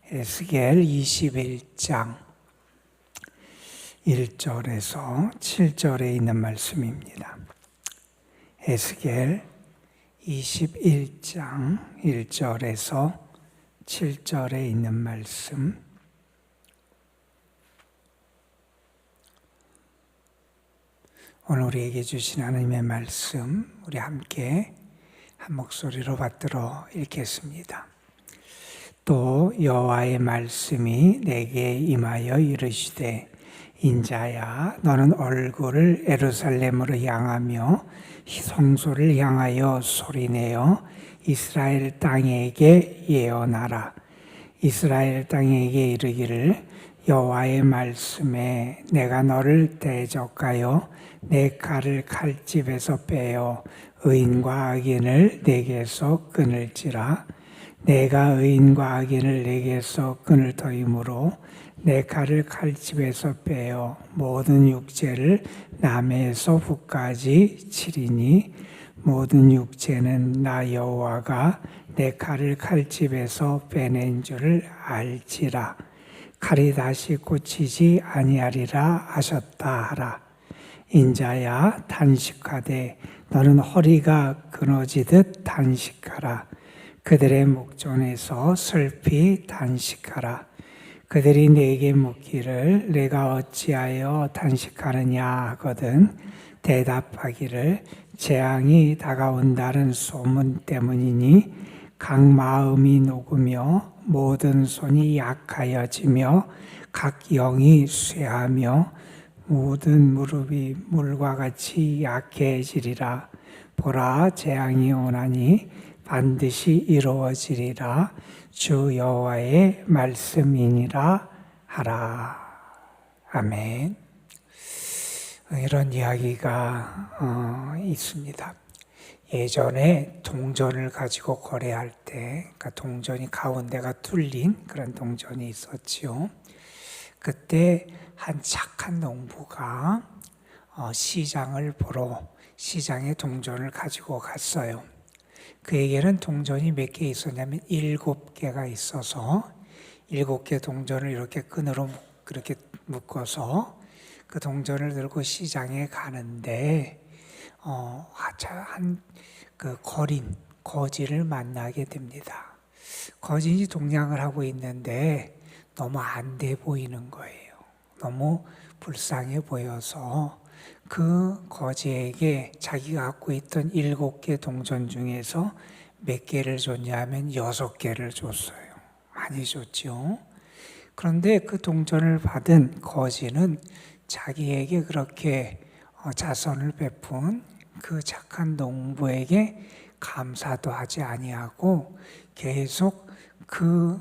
에스겔 21장 1절에서 7절에 있는 말씀입니다. 에스겔 21장 1절에서 7절에 있는 말씀. 오늘 우리에게 주신 하나님의 말씀, 우리 함께 한 목소리로 받들어 읽겠습니다. 또 여호와의 말씀이 내게 임하여 이르시되, 인자야, 너는 얼굴을 예루살렘으로 향하며 성소를 향하여 소리내어 이스라엘 땅에게 예언하라. 이스라엘 땅에게 이르기를, 여호와의 말씀에 내가 너를 대적하여 내 칼을 칼집에서 빼어 의인과 악인을 내게서 끊을지라. 내가 의인과 악인을 내게서 끊을 터이므로 내 칼을 칼집에서 빼어 모든 육체를 남에서 북까지 치리니, 모든 육체는 나 여호와가 내 칼을 칼집에서 빼낸 줄을 알지라. 칼이 다시 꽂히지 아니하리라 하셨다 하라. 인자야, 단식하되 너는 허리가 끊어지듯 단식하라. 그들의 목전에서 슬피 단식하라. 그들이 내게 묻기를 내가 어찌하여 단식하느냐 하거든 대답하기를, 재앙이 다가온다는 소문 때문이니 각 마음이 녹으며 모든 손이 약하여지며 각 영이 쇠하며 모든 무릎이 물과 같이 약해지리라. 보라, 재앙이 오나니 반드시 이루어지리라. 주 여호와의 말씀이니라 하라. 아멘. 이런 이야기가 있습니다. 예전에 동전을 가지고 거래할 때, 그러니까 동전이 가운데가 뚫린 그런 동전이 있었지요. 그때 한 착한 농부가 시장을 보러 시장에 동전을 가지고 갔어요. 그에게는 동전이 몇 개 있었냐면 7개가 있어서 7개 동전을 이렇게 끈으로 그렇게 묶어서 그 동전을 들고 시장에 가는데 그 거지를 만나게 됩니다. 거진이 동냥을 하고 있는데 너무 안 돼 보이는 거예요. 너무 불쌍해 보여서 그 거지에게 자기가 갖고 있던 7개 동전 중에서 몇 개를 줬냐면 6개를 줬어요. 많이 줬죠. 그런데 그 동전을 받은 거지는 자기에게 그렇게 자선을 베푼 그 착한 농부에게 감사도 하지 아니하고 계속 그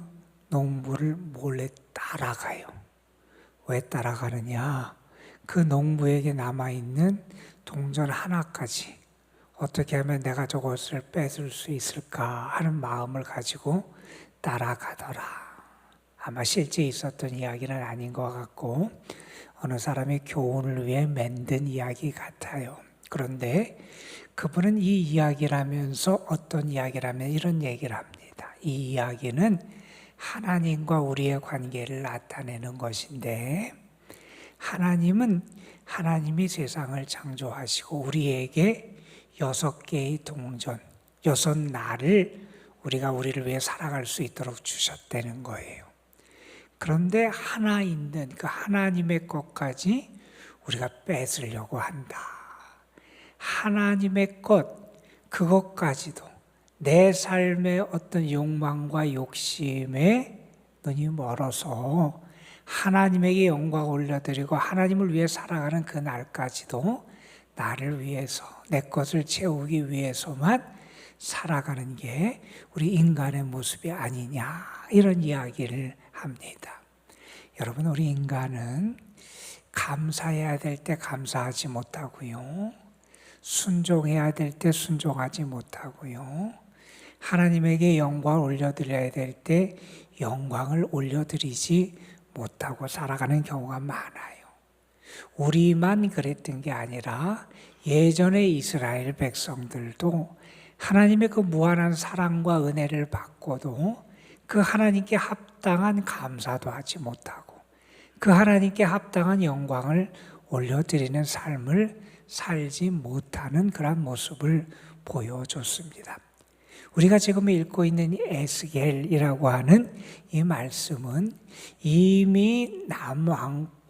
농부를 몰래 따라가요. 왜 따라가느냐? 그 농부에게 남아있는 동전 하나까지 어떻게 하면 내가 저것을 뺏을 수 있을까 하는 마음을 가지고 따라가더라. 아마 실제 있었던 이야기는 아닌 것 같고 어느 사람의 교훈을 위해 만든 이야기 같아요. 그런데 그분은 이 이야기를 하면서 어떤 이야기를 하면 이런 얘기를 합니다. 이 이야기는 하나님과 우리의 관계를 나타내는 것인데, 하나님은 하나님이 세상을 창조하시고 우리에게 6개의 동전, 6날을 우리를 위해 살아갈 수 있도록 주셨다는 거예요. 그런데 하나 있는 그 하나님의 것까지 우리가 뺏으려고 한다. 하나님의 것, 그것까지도 내 삶의 어떤 욕망과 욕심에 눈이 멀어서 하나님에게 영광을 올려드리고 하나님을 위해 살아가는 그 날까지도 나를 위해서, 내 것을 채우기 위해서만 살아가는 게 우리 인간의 모습이 아니냐, 이런 이야기를 합니다. 여러분, 우리 인간은 감사해야 될 때 감사하지 못하고요, 순종해야 될 때 순종하지 못하고요, 하나님에게 영광을 올려드려야 될 때 영광을 올려드리지 못하고 살아가는 경우가 많아요. 우리만 그랬던 게 아니라 예전의 이스라엘 백성들도 하나님의 그 무한한 사랑과 은혜를 받고도 그 하나님께 합당한 감사도 하지 못하고 그 하나님께 합당한 영광을 올려드리는 삶을 살지 못하는 그런 모습을 보여줬습니다. 우리가 지금 읽고 있는 이 에스겔이라고 하는 이 말씀은 이미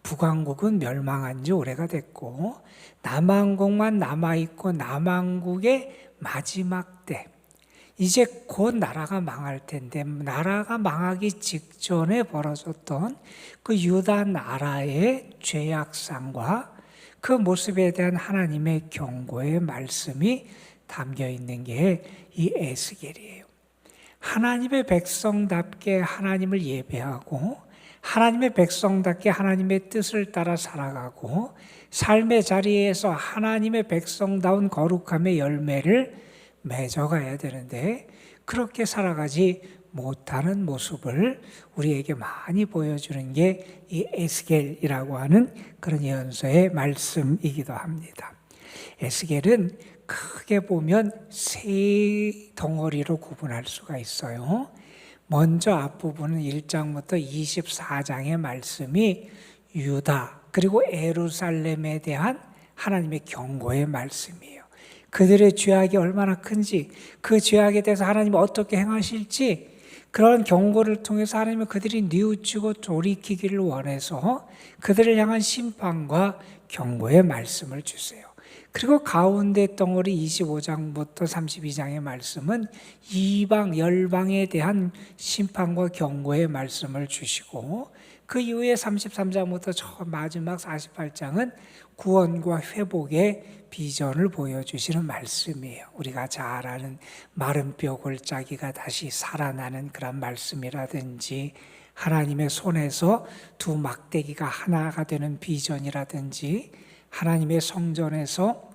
북왕국은 멸망한 지 오래가 됐고 남왕국만 남아있고 남왕국의 마지막 때 이제 곧 나라가 망할 텐데 나라가 망하기 직전에 벌어졌던 그 유다 나라의 죄악상과 그 모습에 대한 하나님의 경고의 말씀이 담겨 있는 게 이 에스겔이에요. 하나님의 백성답게 하나님을 예배하고 하나님의 백성답게 하나님의 뜻을 따라 살아가고 삶의 자리에서 하나님의 백성다운 거룩함의 열매를 맺어가야 되는데 그렇게 살아가지 못하는 모습을 우리에게 많이 보여주는 게 이 에스겔이라고 하는 그런 예언서의 말씀이기도 합니다. 에스겔은 크게 보면 세 덩어리로 구분할 수가 있어요. 먼저 앞부분은 1장부터 24장의 말씀이 유다 그리고 예루살렘에 대한 하나님의 경고의 말씀이에요. 그들의 죄악이 얼마나 큰지 그 죄악에 대해서 하나님이 어떻게 행하실지 그런 경고를 통해서 하나님은 그들이 뉘우치고 돌이키기를 원해서 그들을 향한 심판과 경고의 말씀을 주세요. 그리고 가운데 덩어리 25장부터 32장의 말씀은 이방 열방에 대한 심판과 경고의 말씀을 주시고 그 이후에 33장부터 저 마지막 48장은 구원과 회복의 비전을 보여주시는 말씀이에요. 우리가 잘 아는 마른 뼈 골짜기가 다시 살아나는 그런 말씀이라든지 하나님의 손에서 두 막대기가 하나가 되는 비전이라든지 하나님의 성전에서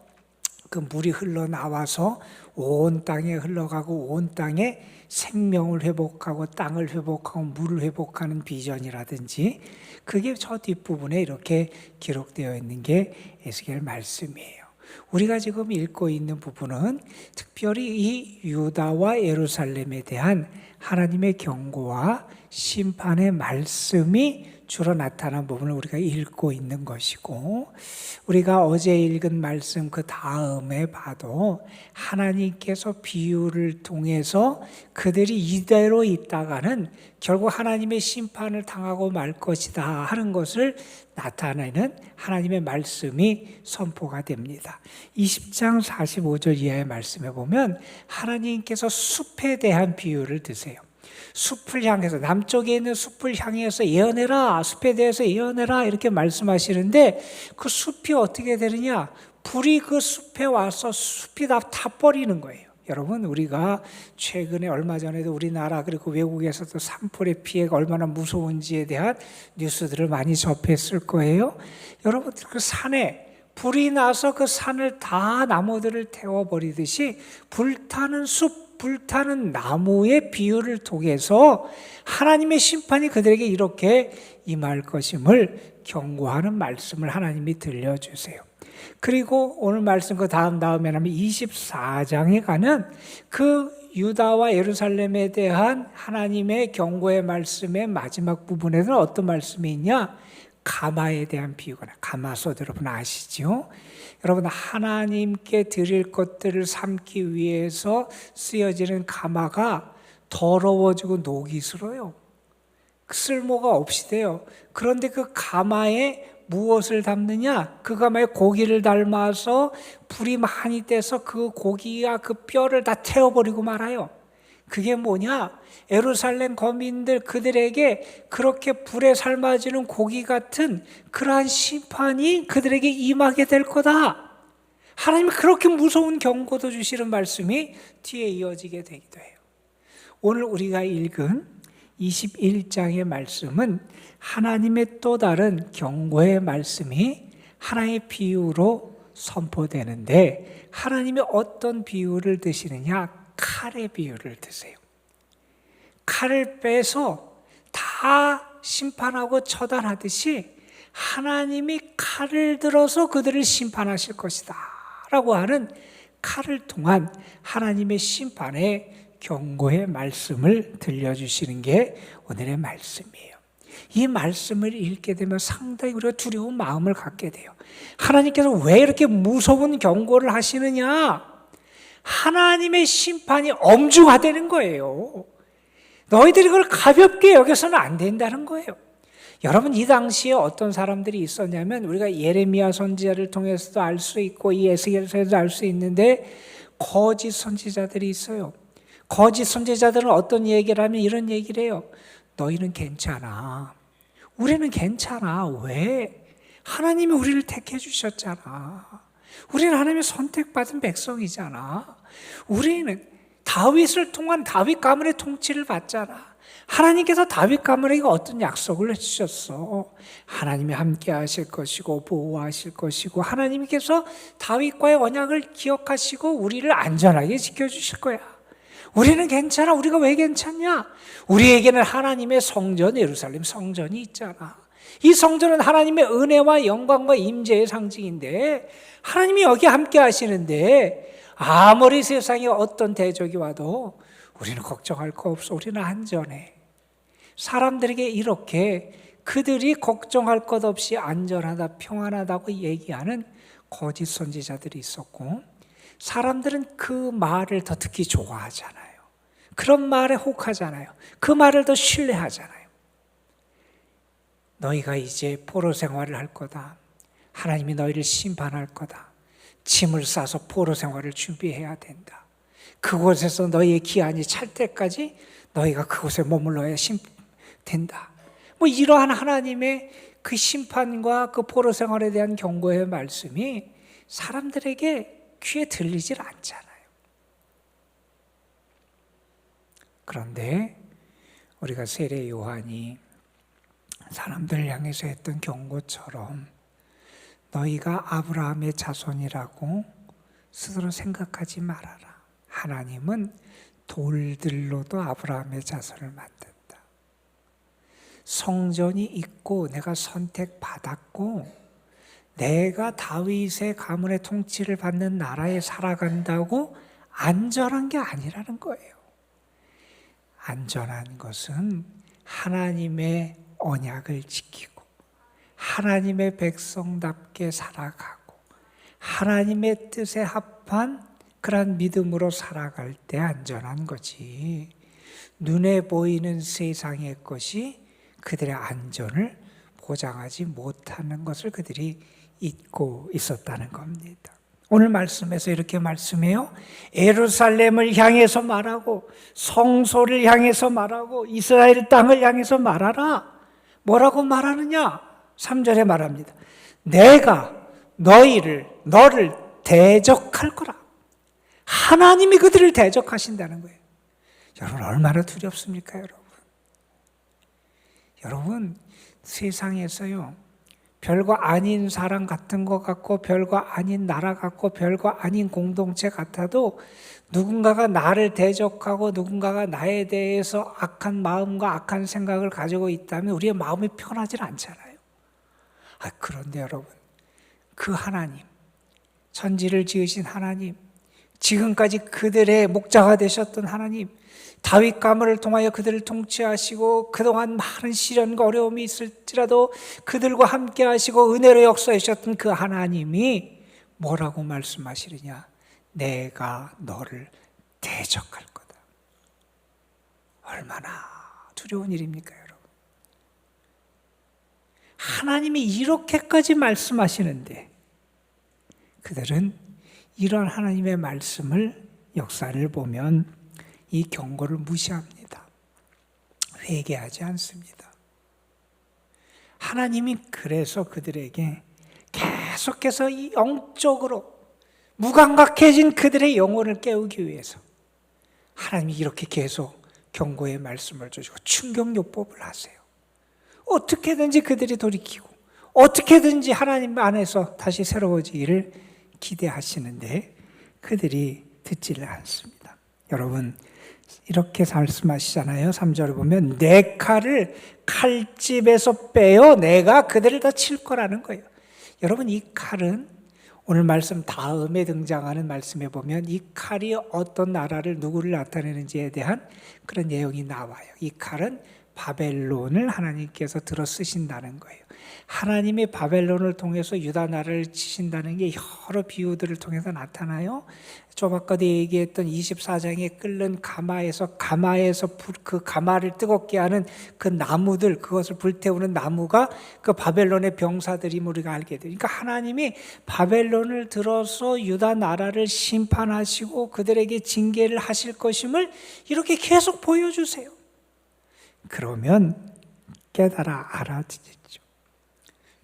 그 물이 흘러나와서 온 땅에 흘러가고 온 땅에 생명을 회복하고 땅을 회복하고 물을 회복하는 비전이라든지 그게 저 뒷부분에 이렇게 기록되어 있는 게 에스겔 말씀이에요. 우리가 지금 읽고 있는 부분은 특별히 이 유다와 예루살렘에 대한 하나님의 경고와 심판의 말씀이 주로 나타난 부분을 우리가 읽고 있는 것이고 우리가 어제 읽은 말씀 그 다음에 봐도 하나님께서 비유를 통해서 그들이 이대로 있다가는 결국 하나님의 심판을 당하고 말 것이다 하는 것을 나타내는 하나님의 말씀이 선포가 됩니다. 20장 45절 이하의 말씀에 보면 하나님께서 숲에 대한 비유를 드세요. 숲을 향해서 남쪽에 있는 숲을 향해서 예언해라 숲에 대해서 예언해라 이렇게 말씀하시는데 그 숲이 어떻게 되느냐 불이 그 숲에 와서 숲이 다 타버리는 거예요. 여러분 우리가 최근에 얼마 전에도 우리나라 그리고 외국에서도 산불의 피해가 얼마나 무서운지에 대한 뉴스들을 많이 접했을 거예요. 여러분 그 산에 불이 나서 그 산을 다 나무들을 태워버리듯이 불타는 숲 불타는 나무의 비유를 통해서 하나님의 심판이 그들에게 이렇게 임할 것임을 경고하는 말씀을 하나님이 들려주세요. 그리고 오늘 말씀 그 다음에 하면 24장에 가는 그 유다와 예루살렘에 대한 하나님의 경고의 말씀의 마지막 부분에는 어떤 말씀이 있냐? 가마에 대한 비유가 나. 가마솥 여러분 아시죠? 여러분 하나님께 드릴 것들을 삶기 위해서 쓰여지는 가마가 더러워지고 녹이 슬어요. 쓸모가 없이 돼요. 그런데 그 가마에 무엇을 담느냐? 그 가마에 고기를 담아서 불이 많이 떼서 그 고기와 그 뼈를 다 태워버리고 말아요. 그게 뭐냐? 예루살렘 거민들 그들에게 그렇게 불에 삶아지는 고기 같은 그러한 심판이 그들에게 임하게 될 거다. 하나님이 그렇게 무서운 경고도 주시는 말씀이 뒤에 이어지게 되기도 해요. 오늘 우리가 읽은 21장의 말씀은 하나님의 또 다른 경고의 말씀이 하나의 비유로 선포되는데 하나님이 어떤 비유를 드시느냐? 칼의 비유를 드세요. 칼을 빼서 다 심판하고 처단하듯이 하나님이 칼을 들어서 그들을 심판하실 것이다 라고 하는 칼을 통한 하나님의 심판의 경고의 말씀을 들려주시는 게 오늘의 말씀이에요. 이 말씀을 읽게 되면 상당히 우리가 두려운 마음을 갖게 돼요. 하나님께서 왜 이렇게 무서운 경고를 하시느냐? 하나님의 심판이 엄중하다는 거예요. 너희들이 그걸 가볍게 여겨서는 안 된다는 거예요. 여러분, 이 당시에 어떤 사람들이 있었냐면 우리가 예레미야 선지자를 통해서도 알 수 있고 이 에스겔서에도 알 수 있는데 거짓 선지자들이 있어요. 거짓 선지자들은 어떤 얘기를 하면 이런 얘기를 해요. 너희는 괜찮아. 우리는 괜찮아. 왜? 하나님이 우리를 택해 주셨잖아. 우리는 하나님의 선택받은 백성이잖아. 우리는 다윗을 통한 다윗 가문의 통치를 받잖아. 하나님께서 다윗 가문에게 어떤 약속을 해주셨어? 하나님이 함께 하실 것이고 보호하실 것이고 하나님께서 다윗과의 언약을 기억하시고 우리를 안전하게 지켜주실 거야. 우리는 괜찮아. 우리가 왜 괜찮냐? 우리에게는 하나님의 성전 예루살렘 성전이 있잖아. 이 성전은 하나님의 은혜와 영광과 임재의 상징인데 하나님이 여기 함께 하시는데 아무리 세상에 어떤 대적이 와도 우리는 걱정할 거 없어. 우리는 안전해. 사람들에게 이렇게 그들이 걱정할 것 없이 안전하다, 평안하다고 얘기하는 거짓 선지자들이 있었고 사람들은 그 말을 더 듣기 좋아하잖아요. 그런 말에 혹하잖아요. 그 말을 더 신뢰하잖아요. 너희가 이제 포로 생활을 할 거다. 하나님이 너희를 심판할 거다. 짐을 싸서 포로 생활을 준비해야 된다. 그곳에서 너희의 기한이 찰 때까지 너희가 그곳에 머물러야 된다. 뭐 이러한 하나님의 그 심판과 그 포로 생활에 대한 경고의 말씀이 사람들에게 귀에 들리질 않잖아요. 그런데 우리가 세례 요한이 사람들을 향해서 했던 경고처럼 너희가 아브라함의 자손이라고 스스로 생각하지 말아라. 하나님은 돌들로도 아브라함의 자손을 만든다. 성전이 있고 내가 선택받았고 내가 다윗의 가문의 통치를 받는 나라에 살아간다고 안전한 게 아니라는 거예요. 안전한 것은 하나님의 언약을 지키고 하나님의 백성답게 살아가고 하나님의 뜻에 합한 그런 믿음으로 살아갈 때 안전한 거지. 눈에 보이는 세상의 것이 그들의 안전을 보장하지 못하는 것을 그들이 잊고 있었다는 겁니다. 오늘 말씀에서 이렇게 말씀해요. 예루살렘을 향해서 말하고 성소를 향해서 말하고 이스라엘 땅을 향해서 말하라. 뭐라고 말하느냐? 3절에 말합니다. 내가 너를 대적할 거라. 하나님이 그들을 대적하신다는 거예요. 여러분 얼마나 두렵습니까, 여러분? 여러분 세상에서요 별거 아닌 사람 같은 것 같고 별거 아닌 나라 같고 별거 아닌 공동체 같아도 누군가가 나를 대적하고 누군가가 나에 대해서 악한 마음과 악한 생각을 가지고 있다면 우리의 마음이 편하지 않잖아요. 그런데 여러분 그 하나님, 천지를 지으신 하나님, 지금까지 그들의 목자가 되셨던 하나님, 다윗 가문을 통하여 그들을 통치하시고 그동안 많은 시련과 어려움이 있을지라도 그들과 함께 하시고 은혜로 역사해 주셨던 그 하나님이 뭐라고 말씀하시느냐? 내가 너를 대적할 거다. 얼마나 두려운 일입니까, 여러분? 하나님이 이렇게까지 말씀하시는데 그들은 이런 하나님의 말씀을 역사를 보면 이 경고를 무시합니다. 회개하지 않습니다. 하나님이 그래서 그들에게 계속해서 이 영적으로 무감각해진 그들의 영혼을 깨우기 위해서 하나님이 이렇게 계속 경고의 말씀을 주시고 충격요법을 하세요. 어떻게든지 그들이 돌이키고 어떻게든지 하나님 안에서 다시 새로워지기를 기대하시는데 그들이 듣지를 않습니다. 여러분 이렇게 말씀하시잖아요. 3절을 보면 내 칼을 칼집에서 빼어 내가 그들을 다 칠 거라는 거예요. 여러분 이 칼은 오늘 말씀 다음에 등장하는 말씀에 보면 이 칼이 어떤 나라를 누구를 나타내는지에 대한 그런 내용이 나와요. 이 칼은 바벨론을 하나님께서 들어 쓰신다는 거예요. 하나님이 바벨론을 통해서 유다 나라를 치신다는 게 여러 비유들을 통해서 나타나요. 좀 아까도 얘기했던 24장에 끓는 가마에서 그 가마를 뜨겁게 하는 그 나무들, 그것을 불태우는 나무가 그 바벨론의 병사들임을 우리가 알게 돼요. 그러니까 하나님이 바벨론을 들어서 유다 나라를 심판하시고 그들에게 징계를 하실 것임을 이렇게 계속 보여주세요. 그러면 깨달아 알아지죠.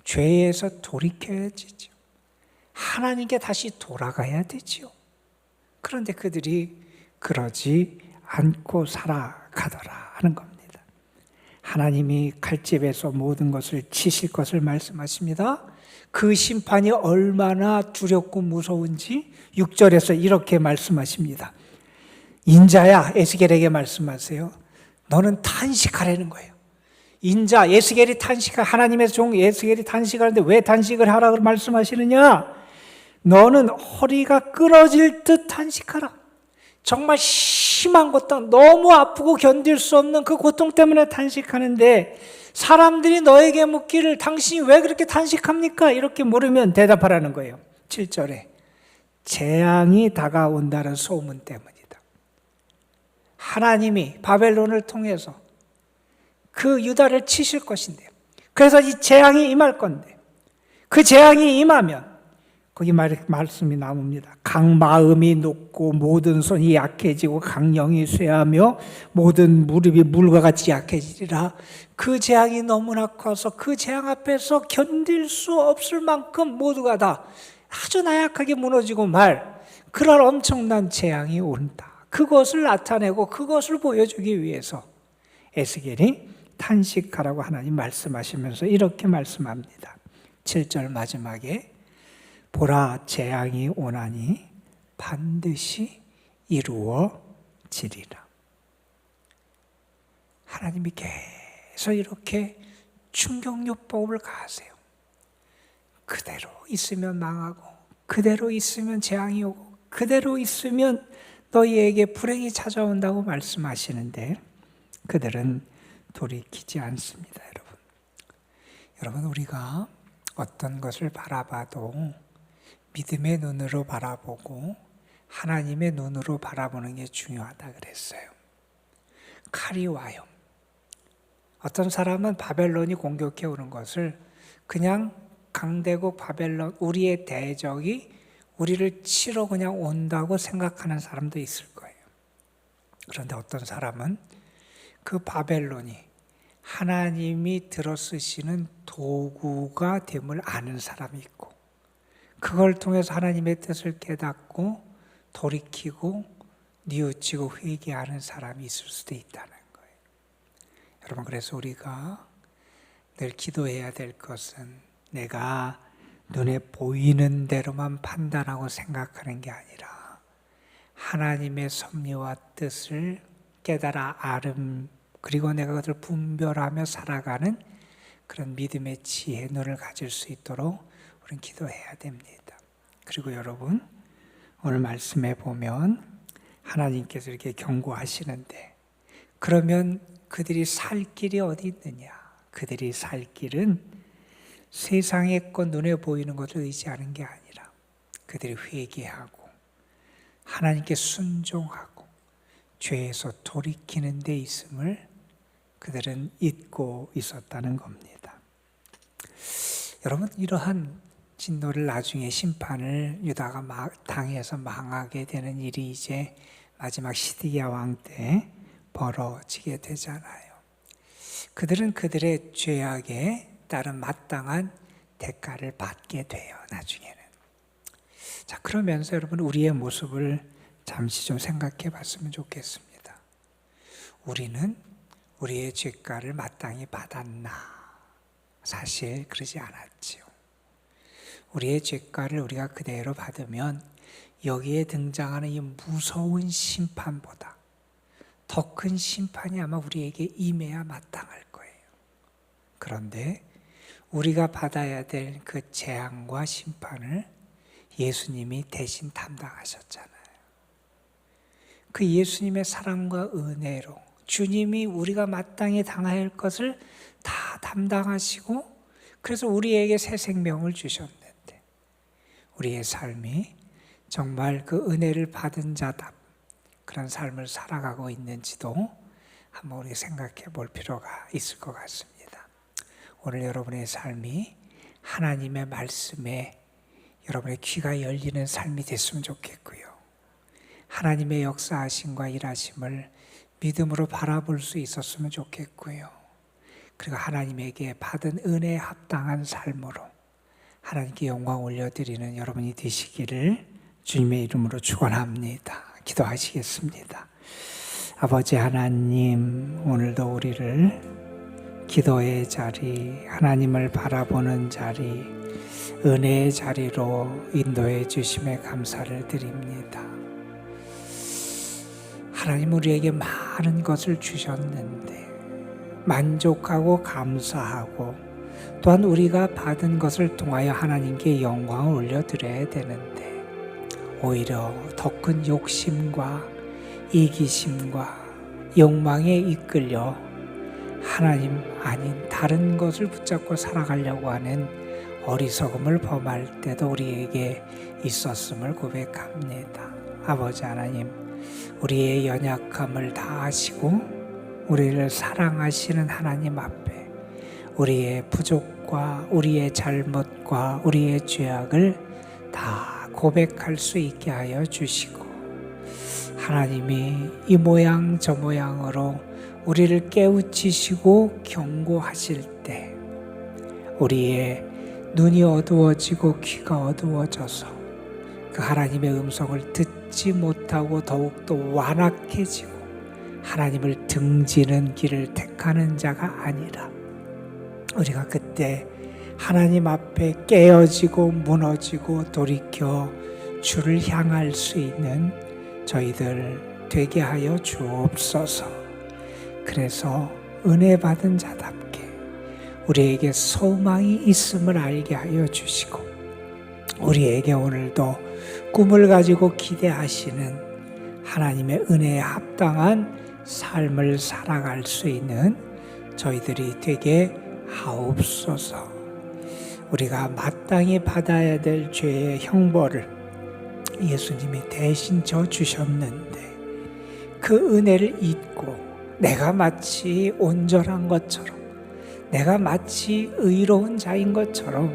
죄에서 돌이켜야 되죠. 하나님께 다시 돌아가야 되죠. 그런데 그들이 그러지 않고 살아가더라 하는 겁니다. 하나님이 칼집에서 모든 것을 치실 것을 말씀하십니다. 그 심판이 얼마나 두렵고 무서운지 6절에서 이렇게 말씀하십니다. 인자야, 에스겔에게 말씀하세요. 너는 탄식하라는 거예요. 인자, 하나님의 종 에스겔이 탄식하는데 왜 탄식을 하라고 말씀하시느냐? 너는 허리가 끊어질 듯 탄식하라. 정말 심한 고통, 너무 아프고 견딜 수 없는 그 고통 때문에 탄식하는데 사람들이 너에게 묻기를 당신이 왜 그렇게 탄식합니까? 이렇게 물으면 대답하라는 거예요. 7절에 재앙이 다가온다는 소문 때문이다. 하나님이 바벨론을 통해서 그 유다를 치실 것인데요. 그래서 이 재앙이 임할 건데 그 재앙이 임하면 거기 말씀이 나옵니다. 각 마음이 높고 모든 손이 약해지고 각 영이 쇠하며 모든 무릎이 물과 같이 약해지리라. 그 재앙이 너무나 커서 그 재앙 앞에서 견딜 수 없을 만큼 모두가 다 아주 나약하게 무너지고 그런 엄청난 재앙이 온다. 그것을 나타내고 그것을 보여주기 위해서 에스겔이 탄식하라고 하나님 말씀하시면서 이렇게 말씀합니다. 7절 마지막에 보라 재앙이 오나니 반드시 이루어지리라. 하나님이 계속 이렇게 충격요법을 가하세요. 그대로 있으면 망하고 그대로 있으면 재앙이 오고 그대로 있으면 너희에게 불행이 찾아온다고 말씀하시는데 그들은 돌이키지 않습니다. 여러분 우리가 어떤 것을 바라봐도 믿음의 눈으로 바라보고 하나님의 눈으로 바라보는 게 중요하다 그랬어요. 칼이 와요. 어떤 사람은 바벨론이 공격해 오는 것을 그냥 강대국 바벨론, 우리의 대적이 우리를 치러 그냥 온다고 생각하는 사람도 있을 거예요. 그런데 어떤 사람은 그 바벨론이 하나님이 들어쓰시는 도구가 됨을 아는 사람이 있고 그걸 통해서 하나님의 뜻을 깨닫고 돌이키고 뉘우치고 회개하는 사람이 있을 수도 있다는 거예요. 여러분 그래서 우리가 늘 기도해야 될 것은 내가 눈에 보이는 대로만 판단하고 생각하는 게 아니라 하나님의 섭리와 뜻을 깨달아 그리고 내가 그것을 분별하며 살아가는 그런 믿음의 지혜 눈을 가질 수 있도록 우리는 기도해야 됩니다. 그리고 여러분 오늘 말씀에 보면 하나님께서 이렇게 경고하시는데 그러면 그들이 살 길이 어디 있느냐? 그들이 살 길은 세상의 것 눈에 보이는 것을 의지하는 게 아니라 그들이 회개하고 하나님께 순종하고 죄에서 돌이키는 데 있음을 그들은 잊고 있었다는 겁니다. 여러분 이러한 진노를 나중에 심판을 유다가 당해서 망하게 되는 일이 이제 마지막 시드기야 왕 때 벌어지게 되잖아요. 그들은 그들의 죄악에 따른 마땅한 대가를 받게 돼요. 나중에는. 자, 그러면서 여러분 우리의 모습을 잠시 좀 생각해 봤으면 좋겠습니다. 우리는 우리의 죄가를 마땅히 받았나? 사실 그러지 않았지요. 우리의 죄가를 우리가 그대로 받으면 여기에 등장하는 이 무서운 심판보다 더 큰 심판이 아마 우리에게 임해야 마땅할 거예요. 그런데 우리가 받아야 될 그 재앙과 심판을 예수님이 대신 담당하셨잖아요. 그 예수님의 사랑과 은혜로 주님이 우리가 마땅히 당할 할 것을 다 담당하시고, 그래서 우리에게 새 생명을 주셨는데, 우리의 삶이 정말 그 은혜를 받은 자답 그런 삶을 살아가고 있는지도 한번 우리 생각해 볼 필요가 있을 것 같습니다. 오늘 여러분의 삶이 하나님의 말씀에 여러분의 귀가 열리는 삶이 됐으면 좋겠고요. 하나님의 역사하심과 일하심을 믿음으로 바라볼 수 있었으면 좋겠고요. 그리고 하나님에게 받은 은혜에 합당한 삶으로 하나님께 영광 올려드리는 여러분이 되시기를 주님의 이름으로 축원합니다. 기도하시겠습니다. 아버지 하나님, 오늘도 우리를 기도의 자리, 하나님을 바라보는 자리, 은혜의 자리로 인도해 주심에 감사를 드립니다. 하나님, 우리에게 많은 것을 주셨는데 만족하고 감사하고, 또한 우리가 받은 것을 통하여 하나님께 영광을 올려드려야 되는데, 오히려 더 큰 욕심과 이기심과 욕망에 이끌려 하나님 아닌 다른 것을 붙잡고 살아가려고 하는 어리석음을 범할 때도 우리에게 있었음을 고백합니다. 아버지 하나님, 우리의 연약함을 다 아시고 우리를 사랑하시는 하나님 앞에 우리의 부족과 우리의 잘못과 우리의 죄악을 다 고백할 수 있게 하여 주시고, 하나님이 이 모양 저 모양으로 우리를 깨우치시고 경고하실 때 우리의 눈이 어두워지고 귀가 어두워져서 그 하나님의 음성을 듣지 못하고 더욱더 완악해지고 하나님을 등지는 길을 택하는 자가 아니라, 우리가 그때 하나님 앞에 깨어지고 무너지고 돌이켜 주를 향할 수 있는 저희들 되게 하여 주옵소서. 그래서 은혜 받은 자답게 우리에게 소망이 있음을 알게 하여 주시고, 우리에게 오늘도 꿈을 가지고 기대하시는 하나님의 은혜에 합당한 삶을 살아갈 수 있는 저희들이 되게 하옵소서. 우리가 마땅히 받아야 될 죄의 형벌을 예수님이 대신 져주셨는데, 그 은혜를 잊고 내가 마치 온전한 것처럼, 내가 마치 의로운 자인 것처럼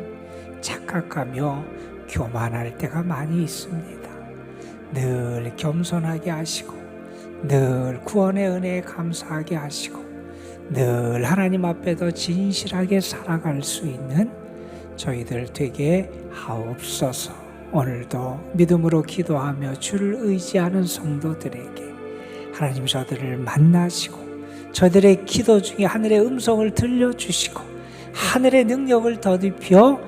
착각하며 교만할 때가 많이 있습니다. 늘 겸손하게 하시고, 늘 구원의 은혜에 감사하게 하시고, 늘 하나님 앞에도 진실하게 살아갈 수 있는 저희들 되게 하옵소서. 오늘도 믿음으로 기도하며 주를 의지하는 성도들에게 하나님 저들을 만나시고, 저들의 기도 중에 하늘의 음성을 들려주시고 하늘의 능력을 더딥혀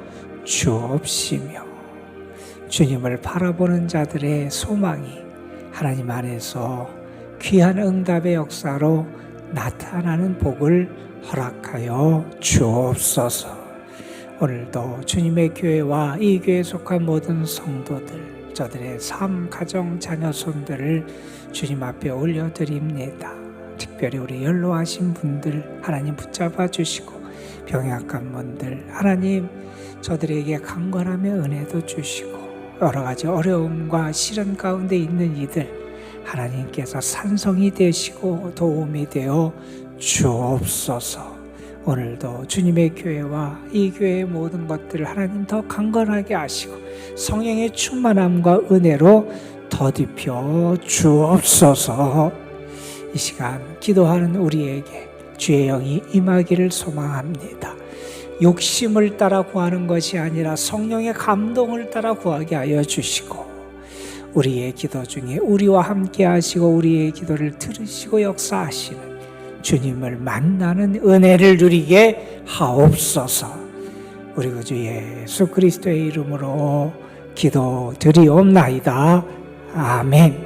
주옵시며, 주님을 바라보는 자들의 소망이 하나님 안에서 귀한 응답의 역사로 나타나는 복을 허락하여 주옵소서. 오늘도 주님의 교회와 이 교회에 속한 모든 성도들, 저들의 삶, 가정, 자녀, 손들을 주님 앞에 올려드립니다. 특별히 우리 연로하신 분들 하나님 붙잡아 주시고, 병약한 분들 하나님 저들에게 강건함의 은혜도 주시고, 여러 가지 어려움과 시련 가운데 있는 이들 하나님께서 산성이 되시고 도움이 되어 주옵소서. 오늘도 주님의 교회와 이 교회의 모든 것들을 하나님 더 강건하게 하시고 성령의 충만함과 은혜로 더딥혀 주옵소서. 이 시간 기도하는 우리에게 주의 영이 임하기를 소망합니다. 욕심을 따라 구하는 것이 아니라 성령의 감동을 따라 구하게 하여 주시고, 우리의 기도 중에 우리와 함께 하시고 우리의 기도를 들으시고 역사하시는 주님을 만나는 은혜를 누리게 하옵소서. 우리 구주 예수 그리스도의 이름으로 기도드리옵나이다. 아멘.